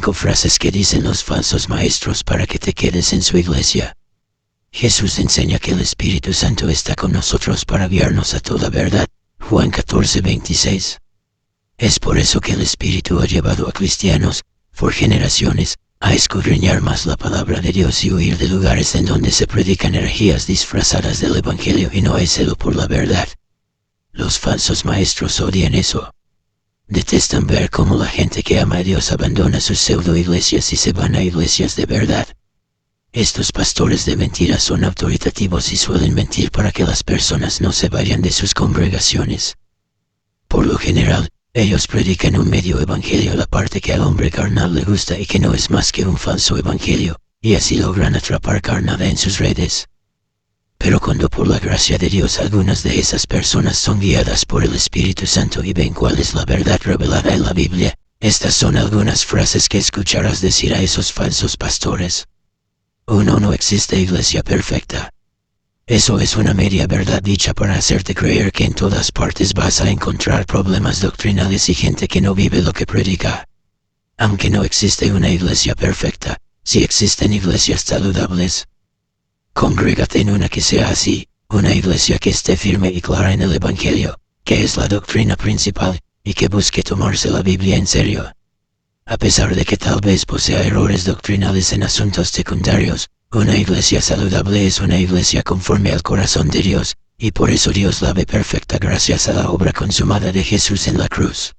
5 frases que dicen los falsos maestros para que te quedes en su iglesia. Jesús enseña que el Espíritu Santo está con nosotros para guiarnos a toda verdad. Juan 14:26. Es por eso que el Espíritu ha llevado a cristianos, por generaciones, a escudriñar más la palabra de Dios y huir de lugares en donde se predican herejías disfrazadas del Evangelio y no hay celo por la verdad. Los falsos maestros odian eso. Detestan ver cómo la gente que ama a Dios abandona sus pseudo iglesias y se van a iglesias de verdad. Estos pastores de mentiras son autoritativos y suelen mentir para que las personas no se vayan de sus congregaciones. Por lo general, ellos predican un medio evangelio, la parte que al hombre carnal le gusta y que no es más que un falso evangelio, y así logran atrapar carnada en sus redes. Pero cuando por la gracia de Dios algunas de esas personas son guiadas por el Espíritu Santo y ven cuál es la verdad revelada en la Biblia, estas son algunas frases que escucharás decir a esos falsos pastores. 1. No existe iglesia perfecta. Eso es una media verdad dicha para hacerte creer que en todas partes vas a encontrar problemas doctrinales y gente que no vive lo que predica. Aunque no existe una iglesia perfecta, sí existen iglesias saludables. Congrégate en una que sea así, una iglesia que esté firme y clara en el Evangelio, que es la doctrina principal, y que busque tomarse la Biblia en serio. A pesar de que tal vez posea errores doctrinales en asuntos secundarios, una iglesia saludable es una iglesia conforme al corazón de Dios, y por eso Dios la ve perfecta gracias a la obra consumada de Jesús en la cruz.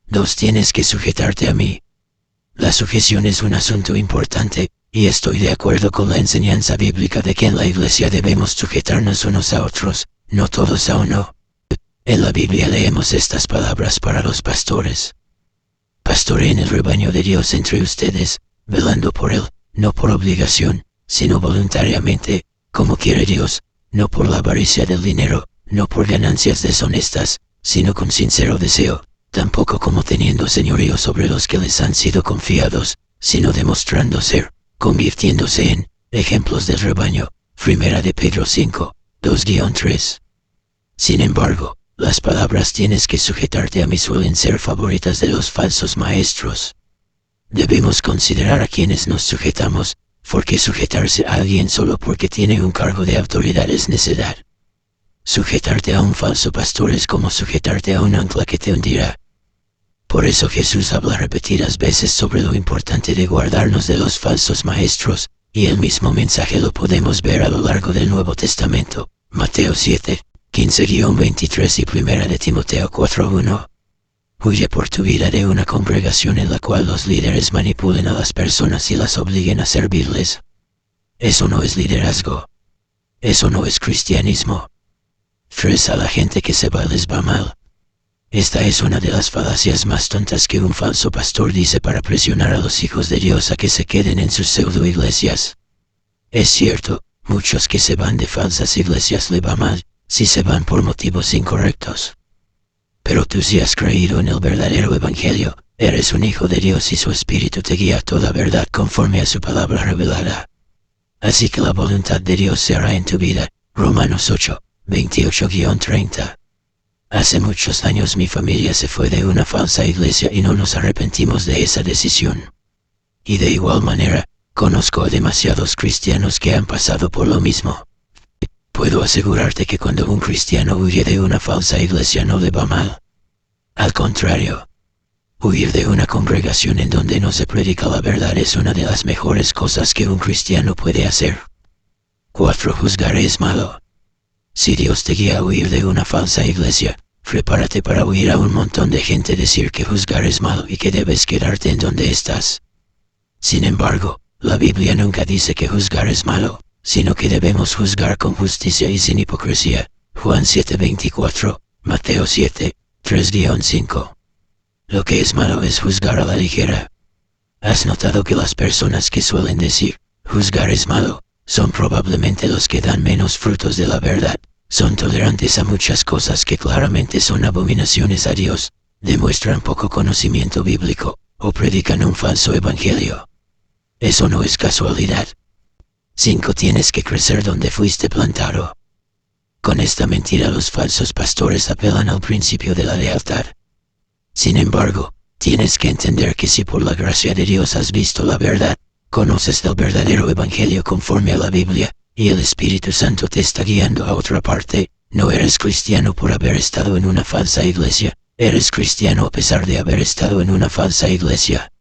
2. Tienes que sujetarte a mí. La sujeción es un asunto importante, y estoy de acuerdo con la enseñanza bíblica de que en la iglesia debemos sujetarnos unos a otros, no todos a uno. En la Biblia leemos estas palabras para los pastores. Pastoreen el rebaño de Dios entre ustedes, velando por él, no por obligación, sino voluntariamente, como quiere Dios, no por la avaricia del dinero, no por ganancias deshonestas, sino con sincero deseo, tampoco como teniendo señorío sobre los que les han sido confiados, sino demostrando ser, convirtiéndose en, ejemplos del rebaño. 1 de Pedro 5, 2-3. Sin embargo, las palabras tienes que sujetarte a mí suelen ser favoritas de los falsos maestros. Debemos considerar a quienes nos sujetamos, porque sujetarse a alguien solo porque tiene un cargo de autoridad es necedad. Sujetarte a un falso pastor es como sujetarte a un ancla que te hundirá. Por eso Jesús habla repetidas veces sobre lo importante de guardarnos de los falsos maestros, y el mismo mensaje lo podemos ver a lo largo del Nuevo Testamento, Mateo 7, 15-23 y 1 de Timoteo 4:1. Huye por tu vida de una congregación en la cual los líderes manipulen a las personas y las obliguen a servirles. Eso no es liderazgo. Eso no es cristianismo. 3. A la gente que se va les va mal. Esta es una de las falacias más tontas que un falso pastor dice para presionar a los hijos de Dios a que se queden en sus pseudo iglesias. Es cierto, muchos que se van de falsas iglesias le va mal, si se van por motivos incorrectos. Pero tú si has creído en el verdadero evangelio, eres un hijo de Dios y su Espíritu te guía a toda verdad conforme a su palabra revelada. Así que la voluntad de Dios se hará en tu vida. Romanos 8, 28-30. Hace muchos años mi familia se fue de una falsa iglesia y no nos arrepentimos de esa decisión. Y de igual manera, conozco a demasiados cristianos que han pasado por lo mismo. Puedo asegurarte que cuando un cristiano huye de una falsa iglesia no le va mal. Al contrario, huir de una congregación en donde no se predica la verdad es una de las mejores cosas que un cristiano puede hacer. 4. Juzgar es malo. Si Dios te guía a huir de una falsa iglesia, prepárate para oír a un montón de gente decir que juzgar es malo y que debes quedarte en donde estás. Sin embargo, la Biblia nunca dice que juzgar es malo, sino que debemos juzgar con justicia y sin hipocresía. Juan 7:24, Mateo 7, 3-5. Lo que es malo es juzgar a la ligera. ¿Has notado que las personas que suelen decir, juzgar es malo, son probablemente los que dan menos frutos de la verdad? Son tolerantes a muchas cosas que claramente son abominaciones a Dios, demuestran poco conocimiento bíblico, o predican un falso evangelio. Eso no es casualidad. 5. Tienes que crecer donde fuiste plantado. Con esta mentira los falsos pastores apelan al principio de la lealtad. Sin embargo, Tienes que entender que si por la gracia de Dios has visto la verdad, conoces el verdadero evangelio conforme a la Biblia, y el Espíritu Santo te está guiando a otra parte, no eres cristiano por haber estado en una falsa iglesia, eres cristiano a pesar de haber estado en una falsa iglesia.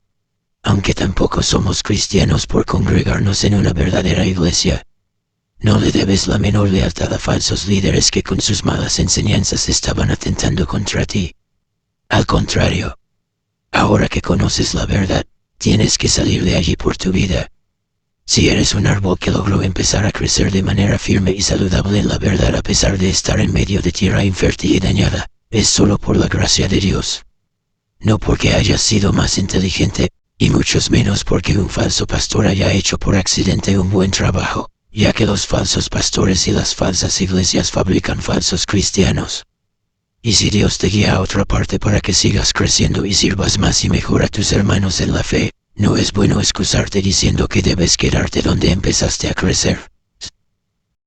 Aunque tampoco somos cristianos por congregarnos en una verdadera iglesia. No le debes la menor lealtad a falsos líderes que con sus malas enseñanzas estaban atentando contra ti. Al contrario, ahora que conoces la verdad, tienes que salir de allí por tu vida. Si eres un árbol que logró empezar a crecer de manera firme y saludable en la verdad a pesar de estar en medio de tierra infértil y dañada, es solo por la gracia de Dios. No porque hayas sido más inteligente, y muchos menos porque un falso pastor haya hecho por accidente un buen trabajo, ya que los falsos pastores y las falsas iglesias fabrican falsos cristianos. Y si Dios te guía a otra parte para que sigas creciendo y sirvas más y mejor a tus hermanos en la fe, no es bueno excusarte diciendo que debes quedarte donde empezaste a crecer.